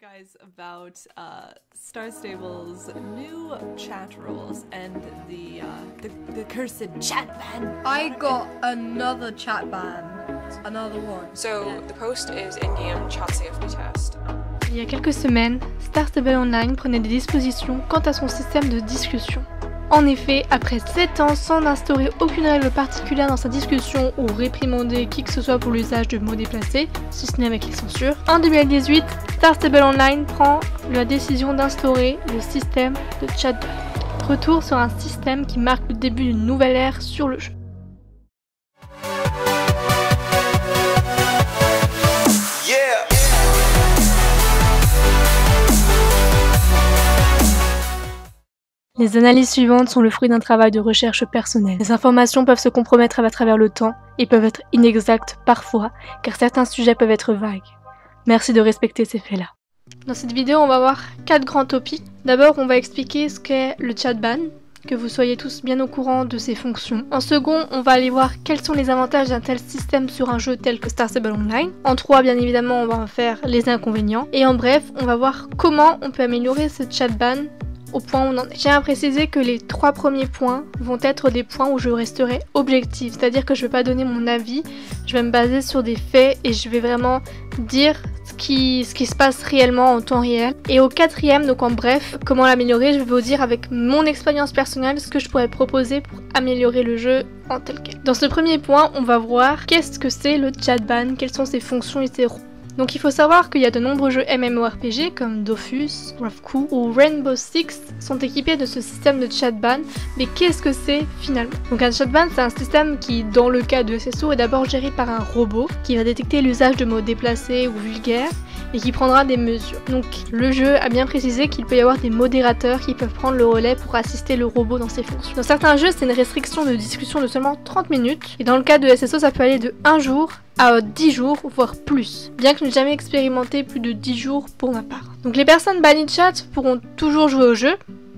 guys about Star Stable's new chat rules and the cursed chat ban. I got another chat ban. Another one. So the post is in-game chat safety test. Il y a quelques semaines, Star Stable Online prenait des dispositions quant à son système de discussion. En effet, après 7 ans sans instaurer aucune règle particulière dans sa discussion ou réprimander qui que ce soit pour l'usage de mots déplacés, si ce n'est avec les censures, en 2018, Star Stable Online prend la décision d'instaurer le système de chat ban. Retour sur un système qui marque le début d'une nouvelle ère sur le jeu. Les analyses suivantes sont le fruit d'un travail de recherche personnel. Les informations peuvent se compromettre à travers le temps et peuvent être inexactes parfois, car certains sujets peuvent être vagues. Merci de respecter ces faits-là. Dans cette vidéo, on va voir 4 grands topics. D'abord, on va expliquer ce qu'est le chat ban, que vous soyez tous bien au courant de ses fonctions. En second, on va aller voir quels sont les avantages d'un tel système sur un jeu tel que Star Stable Online. En 3, bien évidemment, on va en faire les inconvénients. Et en bref, on va voir comment on peut améliorer ce chat ban au point où on en est. Je tiens à préciser que les 3 premiers points vont être des points où je resterai objective, c'est-à-dire que je ne vais pas donner mon avis, je vais me baser sur des faits et je vais vraiment dire ce qui se passe réellement en temps réel. Et au 4e, donc en bref, comment l'améliorer, je vais vous dire avec mon expérience personnelle ce que je pourrais proposer pour améliorer le jeu en tel quel. Dans ce premier point, on va voir qu'est-ce que c'est le chat ban, quelles sont ses fonctions et ses rôles. Donc il faut savoir qu'il y a de nombreux jeux MMORPG comme Dofus, Rafkou ou Rainbow Six sont équipés de ce système de chat ban, mais qu'est-ce que c'est finalement? Donc un chat ban, c'est un système qui, dans le cas de SSO, est d'abord géré par un robot qui va détecter l'usage de mots déplacés ou vulgaires et qui prendra des mesures. Donc le jeu a bien précisé qu'il peut y avoir des modérateurs qui peuvent prendre le relais pour assister le robot dans ses fonctions. Dans certains jeux, c'est une restriction de discussion de seulement 30 minutes, et dans le cas de SSO, ça peut aller de 1 jour à 10 jours, voire plus, bien que je n'ai jamais expérimenté plus de 10 jours pour ma part. Donc les personnes bannies de chat pourront toujours jouer au jeu,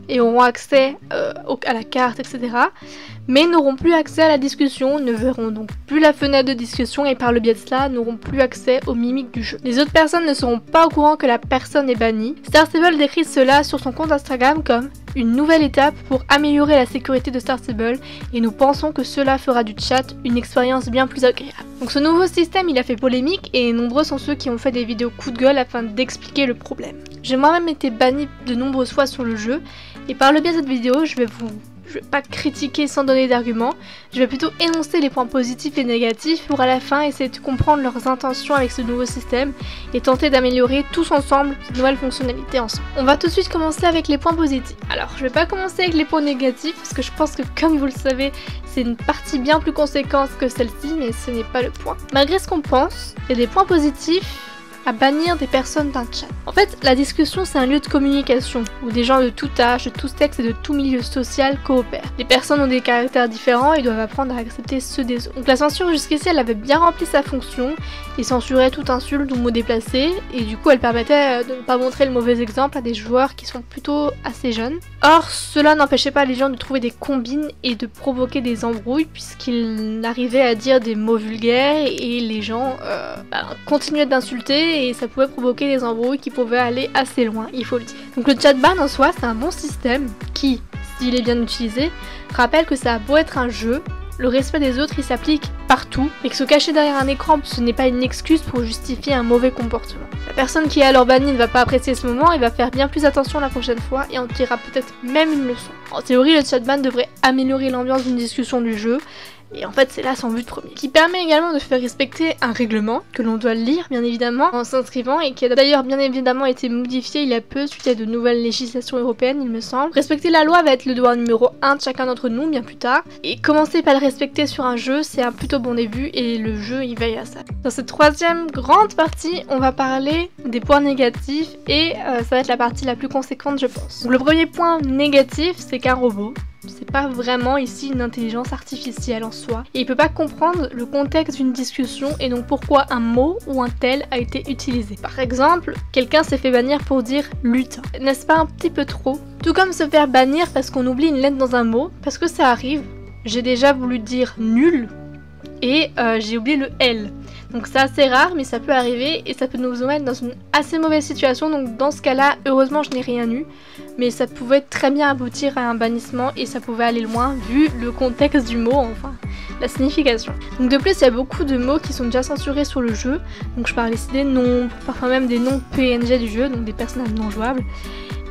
et auront accès à la carte, etc. Mais n'auront plus accès à la discussion, ne verront donc plus la fenêtre de discussion et par le biais de cela n'auront plus accès aux mimiques du jeu. Les autres personnes ne seront pas au courant que la personne est bannie. Star Stable décrit cela sur son compte Instagram comme une nouvelle étape pour améliorer la sécurité de Star Stable et nous pensons que cela fera du chat une expérience bien plus agréable. Donc ce nouveau système il a fait polémique et nombreux sont ceux qui ont fait des vidéos coup de gueule afin d'expliquer le problème. J'ai moi-même été banni de nombreuses fois sur le jeu et par le biais de cette vidéo je vais pas critiquer sans donner d'arguments, je vais plutôt énoncer les points positifs et négatifs pour à la fin essayer de comprendre leurs intentions avec ce nouveau système et tenter d'améliorer tous ensemble cette nouvelle fonctionnalité ensemble. On va tout de suite commencer avec les points positifs. Alors je vais pas commencer avec les points négatifs parce que je pense que comme vous le savez c'est une partie bien plus conséquente que celle-ci mais ce n'est pas le point. Malgré ce qu'on pense, il y a des points positifs à bannir des personnes d'un chat. En fait, la discussion c'est un lieu de communication où des gens de tout âge, de tout sexe et de tout milieu social coopèrent. Les personnes ont des caractères différents et doivent apprendre à accepter ceux des autres. Donc la censure jusqu'ici elle avait bien rempli sa fonction et censurait toute insulte ou mot déplacé et du coup elle permettait de ne pas montrer le mauvais exemple à des joueurs qui sont plutôt assez jeunes. Or cela n'empêchait pas les gens de trouver des combines et de provoquer des embrouilles puisqu'ils arrivaient à dire des mots vulgaires et les gens continuaient d'insulter et ça pouvait provoquer des embrouilles qui pouvaient aller assez loin, il faut le dire. Donc le chat ban en soi c'est un bon système qui, s'il est bien utilisé, rappelle que ça a beau être un jeu, le respect des autres il s'applique partout et que se cacher derrière un écran ce n'est pas une excuse pour justifier un mauvais comportement. La personne qui est alors bannie ne va pas apprécier ce moment et va faire bien plus attention la prochaine fois et en tirera peut-être même une leçon. En théorie le chat ban devrait améliorer l'ambiance d'une discussion du jeu. Et en fait c'est là son but premier. Qui permet également de faire respecter un règlement que l'on doit lire bien évidemment en s'inscrivant et qui a d'ailleurs bien évidemment été modifié il y a peu suite à de nouvelles législations européennes il me semble. Respecter la loi va être le devoir numéro 1 de chacun d'entre nous bien plus tard. Et commencer par le respecter sur un jeu c'est un plutôt bon début et le jeu il veille à ça. Dans cette troisième grande partie on va parler des points négatifs et ça va être la partie la plus conséquente je pense. Donc le premier point négatif c'est qu'un robot c'est pas vraiment ici une intelligence artificielle en soi. Et il peut pas comprendre le contexte d'une discussion et donc pourquoi un mot ou un tel a été utilisé. Par exemple, quelqu'un s'est fait bannir pour dire lutin. N'est-ce pas un petit peu trop? Tout comme se faire bannir parce qu'on oublie une lettre dans un mot, parce que ça arrive. J'ai déjà voulu dire nul et j'ai oublié le L. Donc c'est assez rare, mais ça peut arriver et ça peut nous mettre dans une assez mauvaise situation. Donc dans ce cas-là, heureusement je n'ai rien eu, mais ça pouvait très bien aboutir à un bannissement et ça pouvait aller loin vu le contexte du mot, enfin la signification. Donc de plus, il y a beaucoup de mots qui sont déjà censurés sur le jeu. Donc je parle ici des nombres, parfois même des noms PNG du jeu, donc des personnages non jouables.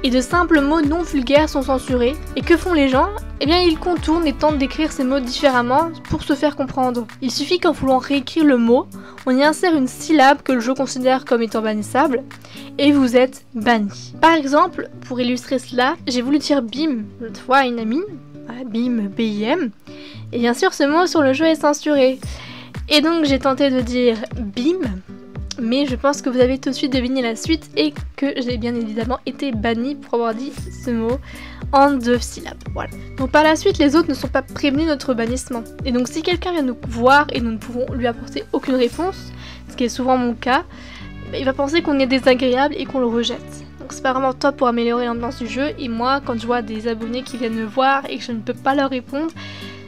Et de simples mots non vulgaires sont censurés. Et que font les gens? Eh bien ils contournent et tentent d'écrire ces mots différemment pour se faire comprendre. Il suffit qu'en voulant réécrire le mot, on y insère une syllabe que le jeu considère comme étant bannissable, et vous êtes banni. Par exemple, pour illustrer cela, j'ai voulu dire bim l'autre fois à une amie, bim, B-I-M, et bien sûr ce mot sur le jeu est censuré. Et donc j'ai tenté de dire bim, mais je pense que vous avez tout de suite deviné la suite et que j'ai bien évidemment été bannie pour avoir dit ce mot en 2 syllabes. Voilà. Donc par la suite, les autres ne sont pas prévenus de notre bannissement. Et donc si quelqu'un vient nous voir et nous ne pouvons lui apporter aucune réponse, ce qui est souvent mon cas, il va penser qu'on est désagréable et qu'on le rejette. Donc c'est pas vraiment top pour améliorer l'ambiance du jeu. Et moi, quand je vois des abonnés qui viennent me voir et que je ne peux pas leur répondre,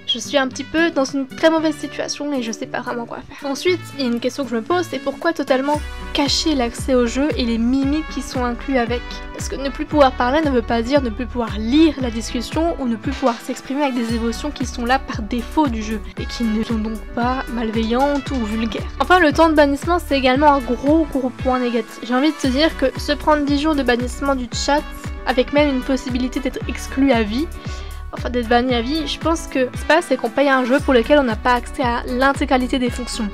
je suis un petit peu dans une très mauvaise situation et je sais pas vraiment quoi faire. Ensuite, il y a une question que je me pose, c'est pourquoi totalement cacher l'accès au jeu et les mimiques qui sont inclus avec? Parce que ne plus pouvoir parler ne veut pas dire ne plus pouvoir lire la discussion ou ne plus pouvoir s'exprimer avec des émotions qui sont là par défaut du jeu et qui ne sont donc pas malveillantes ou vulgaires. Enfin, le temps de bannissement, c'est également un gros point négatif. J'ai envie de te dire que se prendre 10 jours de bannissement du chat, avec même une possibilité d'être exclu à vie, enfin d'être banni à vie, je pense que ce qui se passe, c'est qu'on paye un jeu pour lequel on n'a pas accès à l'intégralité des fonctions.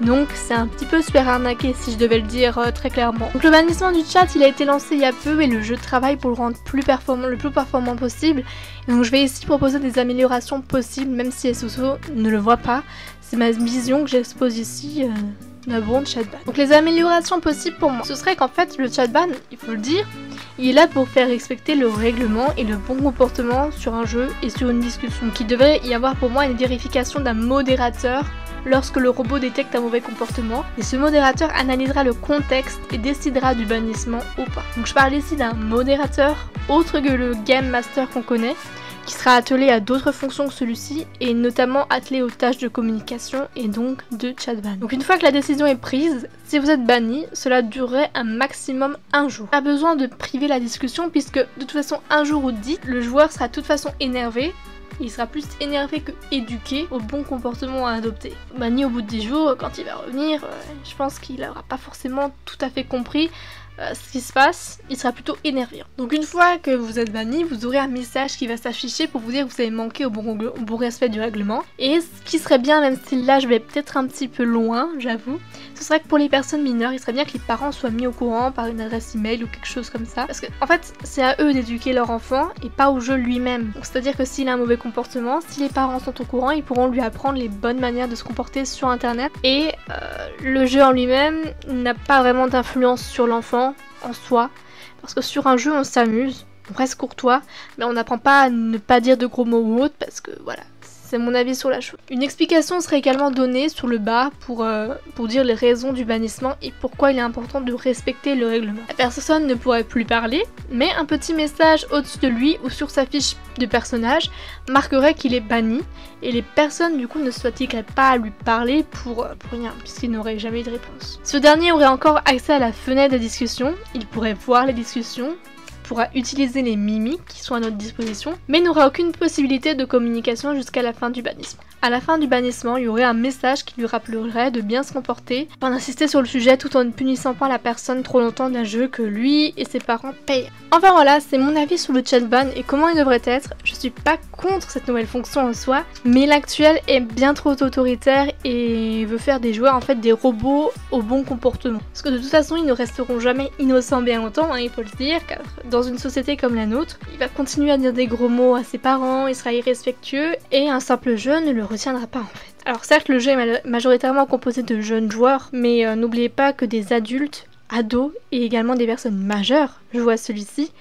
Donc c'est un petit peu se faire arnaquer si je devais le dire très clairement. Donc le bannissement du chat, il a été lancé il y a peu et le jeu travaille pour le rendre le plus performant possible. Et donc je vais ici proposer des améliorations possibles, même si SOSO ne le voit pas. C'est ma vision que j'expose ici d'un bon chatban. Donc les améliorations possibles pour moi, ce serait qu'en fait le chatban, il faut le dire, il est là pour faire respecter le règlement et le bon comportement sur un jeu et sur une discussion. Donc il devrait y avoir pour moi une vérification d'un modérateur lorsque le robot détecte un mauvais comportement. Et ce modérateur analysera le contexte et décidera du bannissement ou pas. Donc je parle ici d'un modérateur autre que le Game Master qu'on connaît, qui sera attelé à d'autres fonctions que celui-ci et notamment attelé aux tâches de communication et donc de chatban. Donc une fois que la décision est prise, si vous êtes banni, cela durerait un maximum 1 jour. Pas besoin de priver la discussion puisque de toute façon 1 jour ou 10, le joueur sera de toute façon énervé. Il sera plus énervé que éduqué au bon comportement à adopter. Banni au bout de 10 jours, quand il va revenir, je pense qu'il n'aura pas forcément tout à fait compris ce qui se passe, il sera plutôt énervé. Donc une fois que vous êtes banni, vous aurez un message qui va s'afficher pour vous dire que vous avez manqué au bon respect du règlement. Et ce qui serait bien, même si là je vais peut-être un petit peu loin, j'avoue, ce serait que pour les personnes mineures, il serait bien que les parents soient mis au courant par une adresse email ou quelque chose comme ça. Parce que en fait, c'est à eux d'éduquer leur enfant et pas au jeu lui-même. Donc c'est-à-dire que s'il a un mauvais comportement, si les parents sont au courant, ils pourront lui apprendre les bonnes manières de se comporter sur internet. Et le jeu en lui-même n'a pas vraiment d'influence sur l'enfant en soi, parce que sur un jeu on s'amuse, on reste courtois, mais on n'apprend pas à ne pas dire de gros mots ou autre, parce que voilà, c'est mon avis sur la chose. Une explication serait également donnée sur le bas pour dire les raisons du bannissement et pourquoi il est important de respecter le règlement. La personne ne pourrait plus parler, mais un petit message au-dessus de lui ou sur sa fiche de personnage marquerait qu'il est banni et les personnes du coup ne se fatigueraient pas à lui parler pour rien puisqu'il n'aurait jamais eu de réponse. Ce dernier aurait encore accès à la fenêtre de discussion, il pourrait voir les discussions, pourra utiliser les mimiques qui sont à notre disposition, mais n'aura aucune possibilité de communication jusqu'à la fin du bannissement. À la fin du bannissement, il y aurait un message qui lui rappellerait de bien se comporter, afin d'insister sur le sujet tout en ne punissant pas la personne trop longtemps d'un jeu que lui et ses parents payent. Enfin voilà, c'est mon avis sur le chatban et comment il devrait être. Je suis pas contre cette nouvelle fonction en soi, mais l'actuel est bien trop autoritaire et veut faire des joueurs en fait des robots au bon comportement. Parce que de toute façon, ils ne resteront jamais innocents bien longtemps, hein, il faut le dire, car dans une société comme la nôtre, il va continuer à dire des gros mots à ses parents, il sera irrespectueux et un simple jeu ne le retiendra pas en fait. Alors certes, le jeu est majoritairement composé de jeunes joueurs, mais n'oubliez pas que des adultes, ados et également des personnes majeures jouent à celui-ci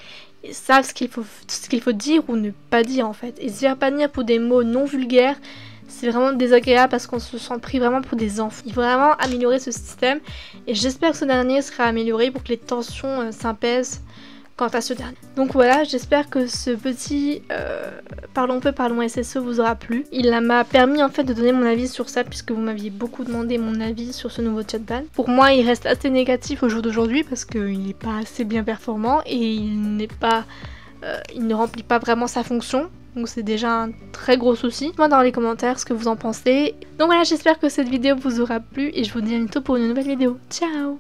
et savent ce qu'il faut dire ou ne pas dire en fait. Et se faire bannir pour des mots non vulgaires, c'est vraiment désagréable parce qu'on se sent pris vraiment pour des enfants. Il faut vraiment améliorer ce système et j'espère que ce dernier sera amélioré pour que les tensions s'apaisent quant à ce dernier. Donc voilà, j'espère que ce petit Parlons peu, parlons SSE vous aura plu. Il m'a permis en fait de donner mon avis sur ça puisque vous m'aviez beaucoup demandé mon avis sur ce nouveau chat ban. Pour moi, il reste assez négatif au jour d'aujourd'hui parce qu'il n'est pas assez bien performant et il ne remplit pas vraiment sa fonction. Donc c'est déjà un très gros souci. Dites-moi dans les commentaires ce que vous en pensez. Donc voilà, j'espère que cette vidéo vous aura plu et je vous dis à bientôt pour une nouvelle vidéo. Ciao!